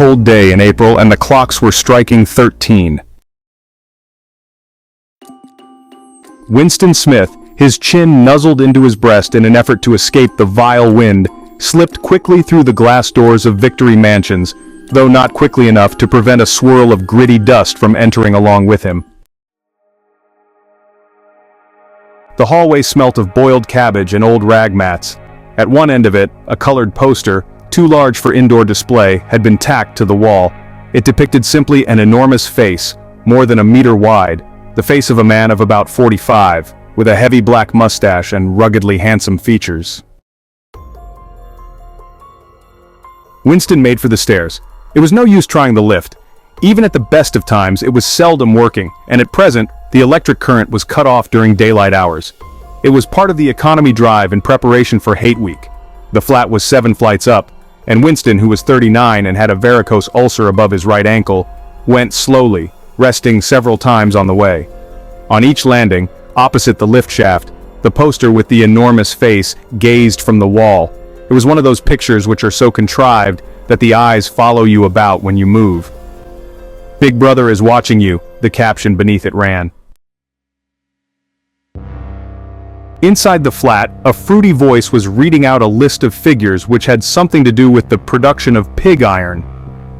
cold day in April and the clocks were striking 13. Winston Smith, his chin nuzzled into his breast in an effort to escape the vile wind, slipped quickly through the glass doors of Victory Mansions, though not quickly enough to prevent a swirl of gritty dust from entering along with him. The hallway smelt of boiled cabbage and old rag mats. At one end of it, a colored poster, too large for indoor display, had been tacked to the wall. It depicted simply an enormous face, more than a meter wide, the face of a man of about 45, with a heavy black mustache and ruggedly handsome features. Winston made for the stairs. It was no use trying the lift. Even at the best of times, it was seldom working, and at present, the electric current was cut off during daylight hours. It was part of the economy drive in preparation for Hate Week. The flat was 7 flights up, and Winston, who was 39 and had a varicose ulcer above his right ankle, went slowly, resting several times on the way. On each landing, opposite the lift shaft, the poster with the enormous face gazed from the wall. It was one of those pictures which are so contrived that the eyes follow you about when you move. "Big Brother is watching you," the caption beneath it ran. Inside the flat, a fruity voice was reading out a list of figures which had something to do with the production of pig iron.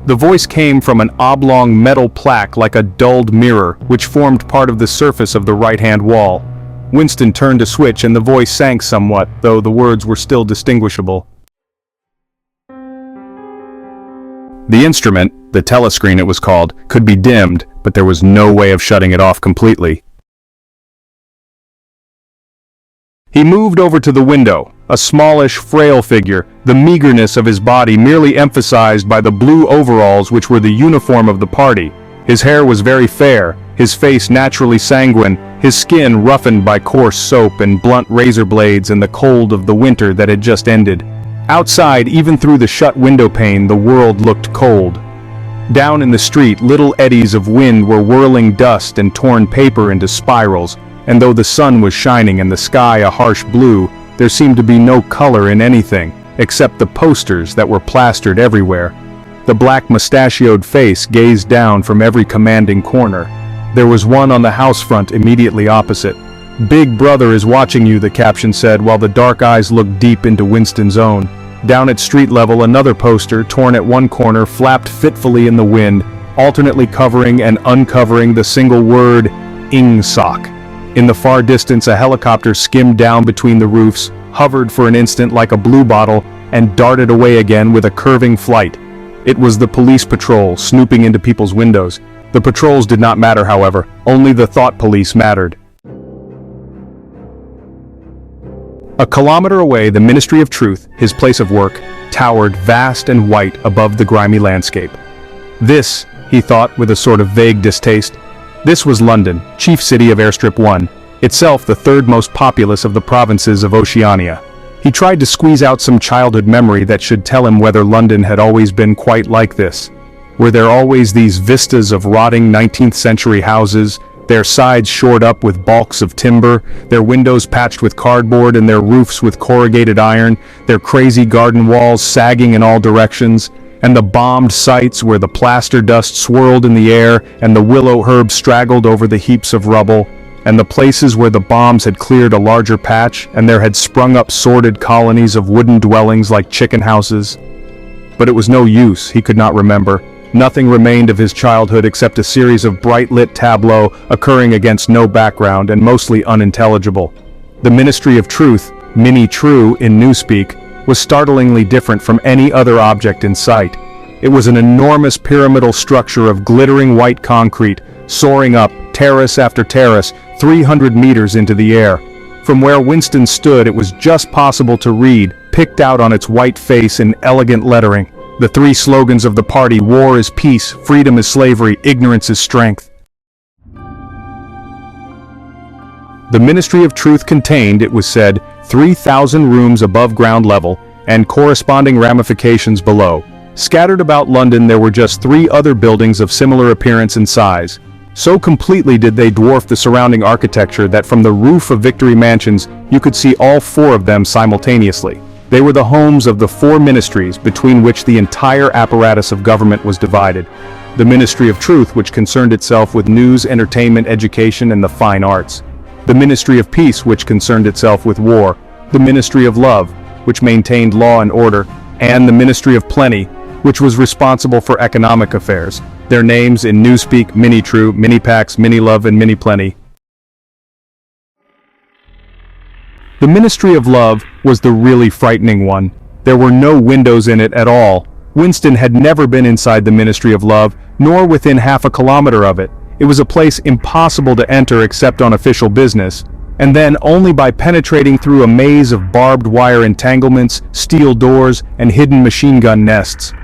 The voice came from an oblong metal plaque like a dulled mirror, which formed part of the surface of the right-hand wall. Winston turned a switch and the voice sank somewhat, though the words were still distinguishable. The instrument, the telescreen it was called, could be dimmed, but there was no way of shutting it off completely. He moved over to the window, a smallish, frail figure, the meagerness of his body merely emphasized by the blue overalls which were the uniform of the party. His hair was very fair, his face naturally sanguine, his skin roughened by coarse soap and blunt razor blades in the cold of the winter that had just ended. Outside, even through the shut window pane, the world looked cold. Down in the street, little eddies of wind were whirling dust and torn paper into spirals, and though the sun was shining and the sky a harsh blue, there seemed to be no color in anything, except the posters that were plastered everywhere. The black mustachioed face gazed down from every commanding corner. There was one on the house front immediately opposite. "Big Brother is watching you," the caption said, while the dark eyes looked deep into Winston's own. Down at street level, another poster, torn at one corner, flapped fitfully in the wind, alternately covering and uncovering the single word, "Ingsoc." In the far distance, a helicopter skimmed down between the roofs, hovered for an instant like a bluebottle, and darted away again with a curving flight. It was the police patrol, snooping into people's windows. The patrols did not matter, however, only the thought police mattered. A kilometer away, the Ministry of Truth, his place of work, towered vast and white above the grimy landscape. This, he thought with a sort of vague distaste, this was London, chief city of Airstrip 1, itself the third most populous of the provinces of Oceania. He tried to squeeze out some childhood memory that should tell him whether London had always been quite like this. Were there always these vistas of rotting 19th century houses, their sides shored up with balks of timber, their windows patched with cardboard and their roofs with corrugated iron, their crazy garden walls sagging in all directions, and the bombed sites where the plaster dust swirled in the air and the willow herb straggled over the heaps of rubble, and the places where the bombs had cleared a larger patch and there had sprung up sordid colonies of wooden dwellings like chicken houses. But it was no use, he could not remember. Nothing remained of his childhood except a series of bright-lit tableaux occurring against no background and mostly unintelligible. The Ministry of Truth, Mini True in Newspeak, was startlingly different from any other object in sight. It was an enormous pyramidal structure of glittering white concrete, soaring up, terrace after terrace, 300 meters into the air. From where Winston stood, it was just possible to read, picked out on its white face in elegant lettering, the 3 slogans of the party: war is peace, freedom is slavery, ignorance is strength. The Ministry of Truth contained, it was said, 3,000 rooms above ground level, and corresponding ramifications below. Scattered about London there were just 3 other buildings of similar appearance and size. So completely did they dwarf the surrounding architecture that from the roof of Victory Mansions you could see all 4 of them simultaneously. They were the homes of the four ministries between which the entire apparatus of government was divided. The Ministry of Truth, which concerned itself with news, entertainment, education, and the fine arts. The Ministry of Peace, which concerned itself with war. The Ministry of Love, which maintained law and order. And the Ministry of Plenty, which was responsible for economic affairs. Their names in newspeak: Mini-True, Mini-Pax, Mini-Love, and Mini-Plenty. The Ministry of Love was the really frightening one. There were no windows in it at all. Winston had never been inside the Ministry of Love, nor within half a kilometer of it. It was a place impossible to enter except on official business, and then only by penetrating through a maze of barbed wire entanglements, steel doors, and hidden machine gun nests.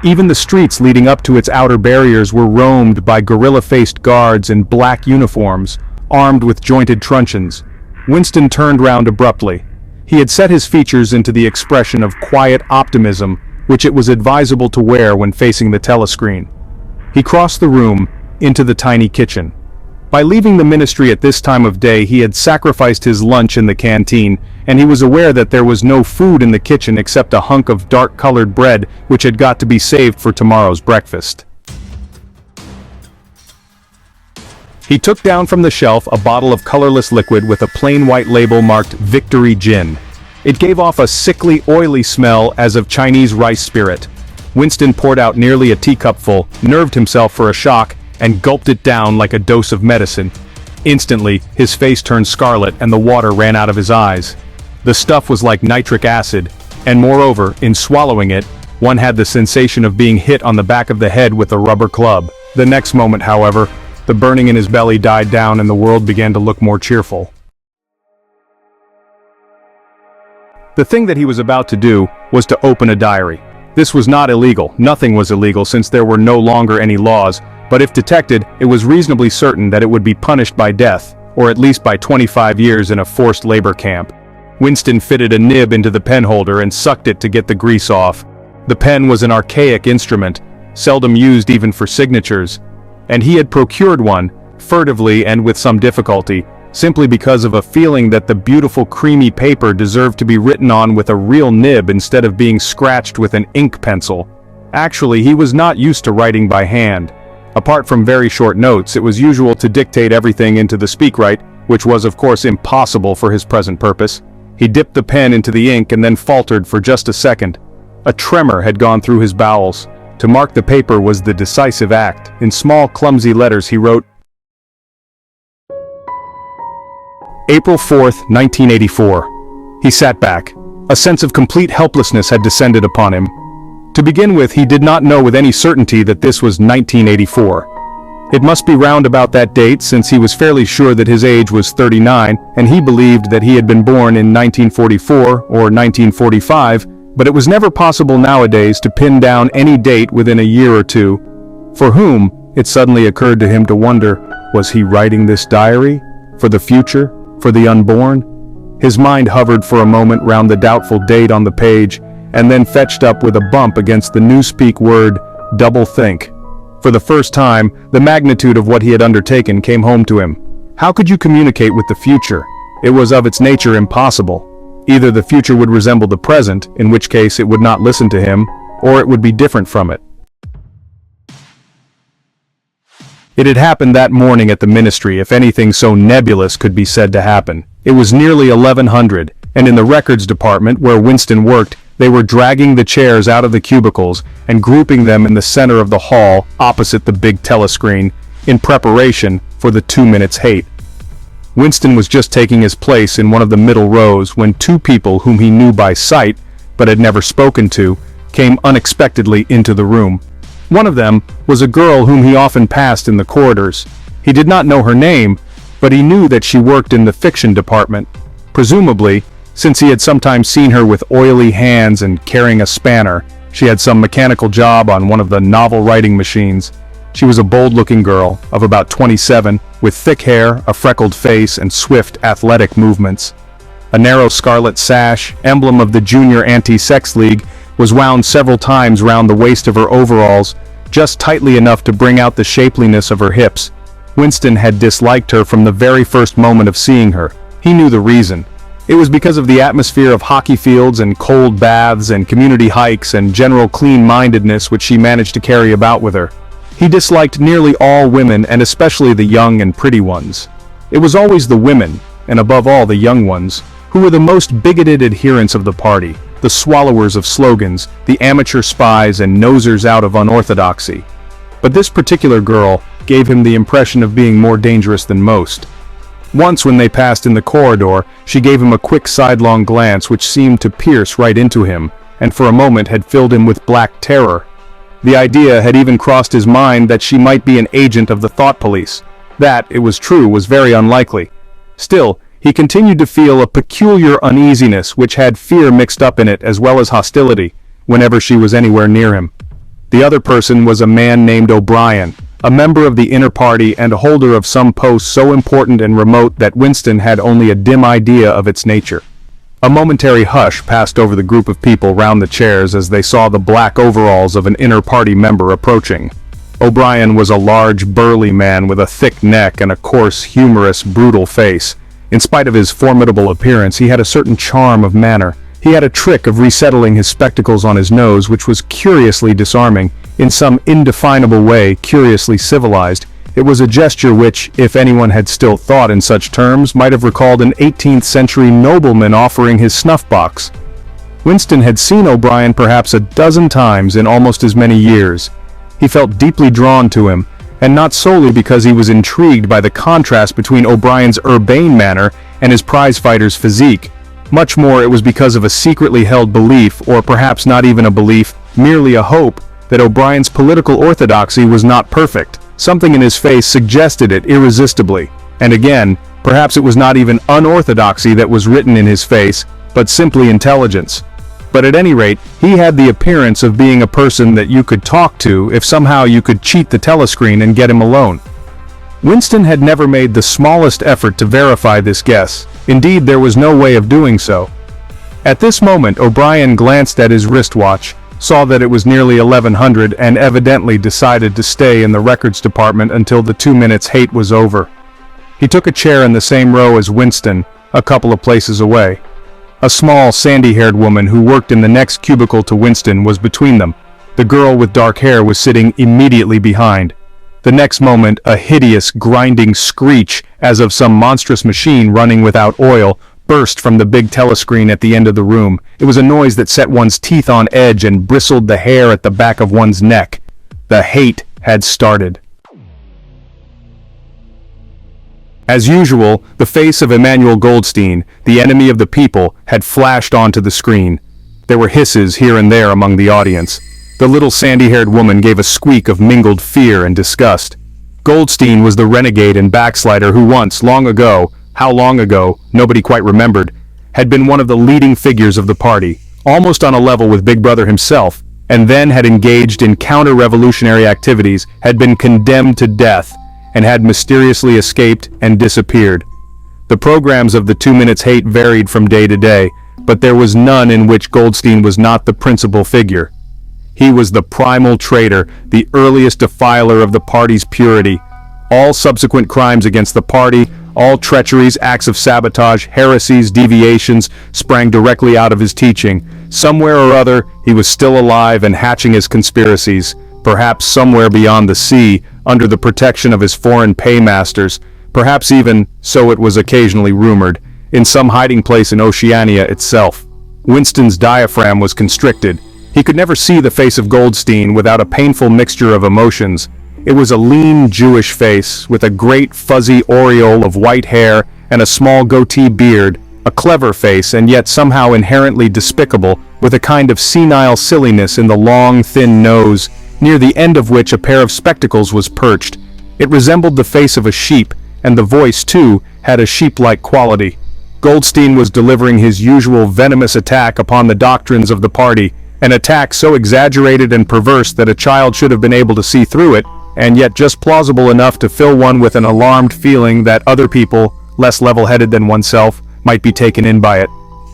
Even the streets leading up to its outer barriers were roamed by gorilla-faced guards in black uniforms, armed with jointed truncheons. Winston turned round abruptly. He had set his features into the expression of quiet optimism, which it was advisable to wear when facing the telescreen. He crossed the room, into the tiny kitchen. By leaving the ministry at this time of day, he had sacrificed his lunch in the canteen, and he was aware that there was no food in the kitchen except a hunk of dark-colored bread which had got to be saved for tomorrow's breakfast. He took down from the shelf a bottle of colorless liquid with a plain white label marked Victory Gin. It gave off a sickly, oily smell as of Chinese rice spirit. Winston poured out nearly a teacupful, nerved himself for a shock, and gulped it down like a dose of medicine. Instantly, his face turned scarlet and the water ran out of his eyes. The stuff was like nitric acid, and moreover, in swallowing it, one had the sensation of being hit on the back of the head with a rubber club. The next moment, however, the burning in his belly died down and the world began to look more cheerful. The thing that he was about to do was to open a diary. This was not illegal. Nothing was illegal since there were no longer any laws, but if detected, it was reasonably certain that it would be punished by death, or at least by 25 years in a forced labor camp. Winston fitted a nib into the pen holder and sucked it to get the grease off. The pen was an archaic instrument, seldom used even for signatures, and he had procured one, furtively and with some difficulty, simply because of a feeling that the beautiful creamy paper deserved to be written on with a real nib instead of being scratched with an ink pencil. Actually, he was not used to writing by hand. Apart from very short notes, it was usual to dictate everything into the speakwrite, which was of course impossible for his present purpose. He dipped the pen into the ink and then faltered for just a second. A tremor had gone through his bowels. To mark the paper was the decisive act. In small, clumsy letters he wrote, April 4th, 1984. He sat back. A sense of complete helplessness had descended upon him. To begin with, he did not know with any certainty that this was 1984. It must be round about that date, since he was fairly sure that his age was 39, and he believed that he had been born in 1944 or 1945, but it was never possible nowadays to pin down any date within a year or two. For whom, it suddenly occurred to him to wonder, was he writing this diary? For the future? For the unborn? His mind hovered for a moment round the doubtful date on the page, and then fetched up with a bump against the newspeak word, double think. For the first time, the magnitude of what he had undertaken came home to him. How could you communicate with the future? It was of its nature impossible. Either the future would resemble the present, in which case it would not listen to him, or it would be different from it. It had happened that morning at the ministry, if anything so nebulous could be said to happen. It was nearly 1100, and in the records department where Winston worked, they were dragging the chairs out of the cubicles and grouping them in the center of the hall opposite the big telescreen, in preparation for the 2 minutes hate. Winston was just taking his place in one of the middle rows when two people whom he knew by sight, but had never spoken to, came unexpectedly into the room. One of them was a girl whom he often passed in the corridors. He did not know her name, but he knew that she worked in the fiction department. Presumably, since he had sometimes seen her with oily hands and carrying a spanner, she had some mechanical job on one of the novel writing machines. She was a bold-looking girl, of about 27, with thick hair, a freckled face, and swift, athletic movements. A narrow scarlet sash, emblem of the Junior Anti-Sex League, was wound several times round the waist of her overalls, just tightly enough to bring out the shapeliness of her hips. Winston had disliked her from the very first moment of seeing her. He knew the reason. It was because of the atmosphere of hockey fields and cold baths and community hikes and general clean-mindedness which she managed to carry about with her. He disliked nearly all women, and especially the young and pretty ones. It was always the women, and above all the young ones, who were the most bigoted adherents of the party, the swallowers of slogans, the amateur spies and nosers out of unorthodoxy. But this particular girl gave him the impression of being more dangerous than most. Once when they passed in the corridor, she gave him a quick sidelong glance which seemed to pierce right into him, and for a moment had filled him with black terror. The idea had even crossed his mind that she might be an agent of the thought police. That, it was true, was very unlikely. Still, he continued to feel a peculiar uneasiness which had fear mixed up in it as well as hostility, whenever she was anywhere near him. The other person was a man named O'Brien, a member of the inner party and a holder of some post so important and remote that Winston had only a dim idea of its nature. A momentary hush passed over the group of people round the chairs as they saw the black overalls of an inner party member approaching. O'Brien was a large, burly man with a thick neck and a coarse, humorous, brutal face. In spite of his formidable appearance, he had a certain charm of manner. He had a trick of resettling his spectacles on his nose which was curiously disarming, in some indefinable way curiously civilized. It was a gesture which, if anyone had still thought in such terms, might have recalled an 18th century nobleman offering his snuff box. Winston had seen O'Brien perhaps a dozen times in almost as many years. He felt deeply drawn to him, and not solely because he was intrigued by the contrast between O'Brien's urbane manner and his prizefighter's physique. Much more it was because of a secretly held belief, or perhaps not even a belief, merely a hope, that O'Brien's political orthodoxy was not perfect. Something in his face suggested it irresistibly. And again, perhaps it was not even unorthodoxy that was written in his face, but simply intelligence. But at any rate, he had the appearance of being a person that you could talk to if somehow you could cheat the telescreen and get him alone. Winston had never made the smallest effort to verify this guess. Indeed, there was no way of doing so. At this moment, O'Brien glanced at his wristwatch, saw that it was nearly 1100 and evidently decided to stay in the records department until the 2 minutes hate was over. He took a chair in the same row as Winston, a couple of places away. A small, sandy-haired woman who worked in the next cubicle to Winston was between them. The girl with dark hair was sitting immediately behind. The next moment, a hideous, grinding screech, as of some monstrous machine running without oil, burst from the big telescreen at the end of the room. It was a noise that set one's teeth on edge and bristled the hair at the back of one's neck. The hate had started. As usual, the face of Emmanuel Goldstein, the enemy of the people, had flashed onto the screen. There were hisses here and there among the audience. The little sandy-haired woman gave a squeak of mingled fear and disgust. Goldstein was the renegade and backslider who once, long ago, how long ago, nobody quite remembered, had been one of the leading figures of the party, almost on a level with Big Brother himself, and then had engaged in counter-revolutionary activities, had been condemned to death, and had mysteriously escaped and disappeared. The programs of the 2 Minutes Hate varied from day to day, but there was none in which Goldstein was not the principal figure. He was the primal traitor, the earliest defiler of the party's purity. All subsequent crimes against the party, all treacheries, acts of sabotage, heresies, deviations, sprang directly out of his teaching. Somewhere or other, he was still alive and hatching his conspiracies, perhaps somewhere beyond the sea, under the protection of his foreign paymasters, perhaps even, so it was occasionally rumored, in some hiding place in Oceania itself. Winston's diaphragm was constricted. He could never see the face of Goldstein without a painful mixture of emotions. It was a lean Jewish face, with a great fuzzy aureole of white hair and a small goatee beard, a clever face and yet somehow inherently despicable, with a kind of senile silliness in the long, thin nose, near the end of which a pair of spectacles was perched. It resembled the face of a sheep, and the voice, too, had a sheep-like quality. Goldstein was delivering his usual venomous attack upon the doctrines of the party, an attack so exaggerated and perverse that a child should have been able to see through it, and yet just plausible enough to fill one with an alarmed feeling that other people, less level-headed than oneself, might be taken in by it.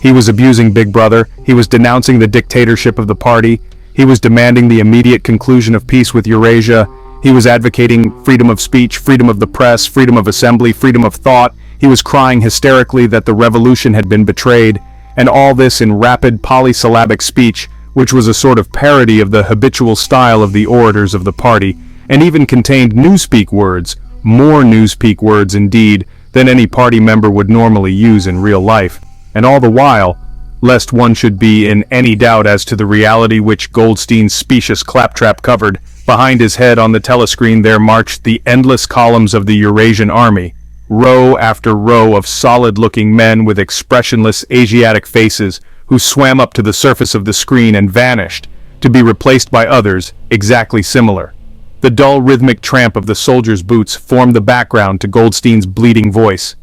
He was abusing Big Brother, he was denouncing the dictatorship of the party, he was demanding the immediate conclusion of peace with Eurasia, he was advocating freedom of speech, freedom of the press, freedom of assembly, freedom of thought, He was crying hysterically that the revolution had been betrayed, and all this in rapid polysyllabic speech, which was a sort of parody of the habitual style of the orators of the party, and even contained newspeak words, more newspeak words indeed, than any party member would normally use in real life, and all the while, lest one should be in any doubt as to the reality which Goldstein's specious claptrap covered, behind his head on the telescreen there marched the endless columns of the Eurasian army, row after row of solid-looking men with expressionless Asiatic faces who swam up to the surface of the screen and vanished, to be replaced by others exactly similar. The dull rhythmic tramp of the soldiers' boots formed the background to Goldstein's bleating voice.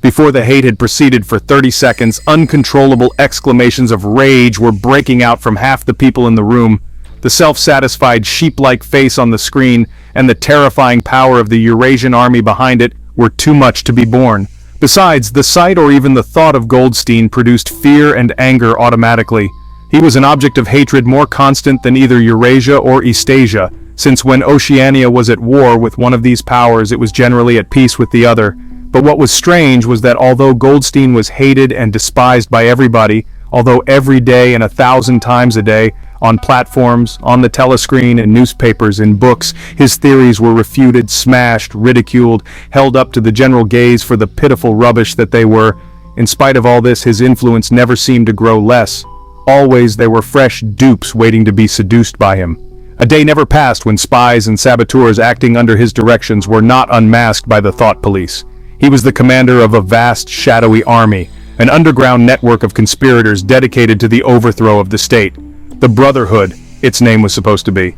Before the hate had proceeded for 30 seconds, uncontrollable exclamations of rage were breaking out from half the people in the room. The self-satisfied sheep-like face on the screen and the terrifying power of the Eurasian army behind it were too much to be borne. Besides, the sight or even the thought of Goldstein produced fear and anger automatically. He was an object of hatred more constant than either Eurasia or Eastasia, since when Oceania was at war with one of these powers it was generally at peace with the other. But what was strange was that although Goldstein was hated and despised by everybody, although every day and 1,000 times a day, on platforms, on the telescreen, in newspapers, in books, his theories were refuted, smashed, ridiculed, held up to the general gaze for the pitiful rubbish that they were. In spite of all this, his influence never seemed to grow less. Always there were fresh dupes waiting to be seduced by him. A day never passed when spies and saboteurs acting under his directions were not unmasked by the thought police. He was the commander of a vast, shadowy army, an underground network of conspirators dedicated to the overthrow of the state. The Brotherhood, its name was supposed to be.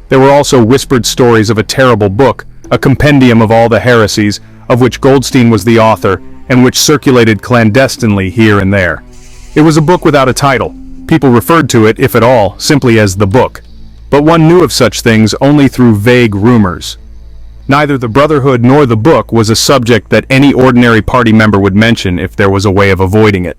There were also whispered stories of a terrible book, a compendium of all the heresies, of which Goldstein was the author, and which circulated clandestinely here and there. It was a book without a title. People referred to it, if at all, simply as the book. But one knew of such things only through vague rumors. Neither the Brotherhood nor the book was a subject that any ordinary party member would mention if there was a way of avoiding it.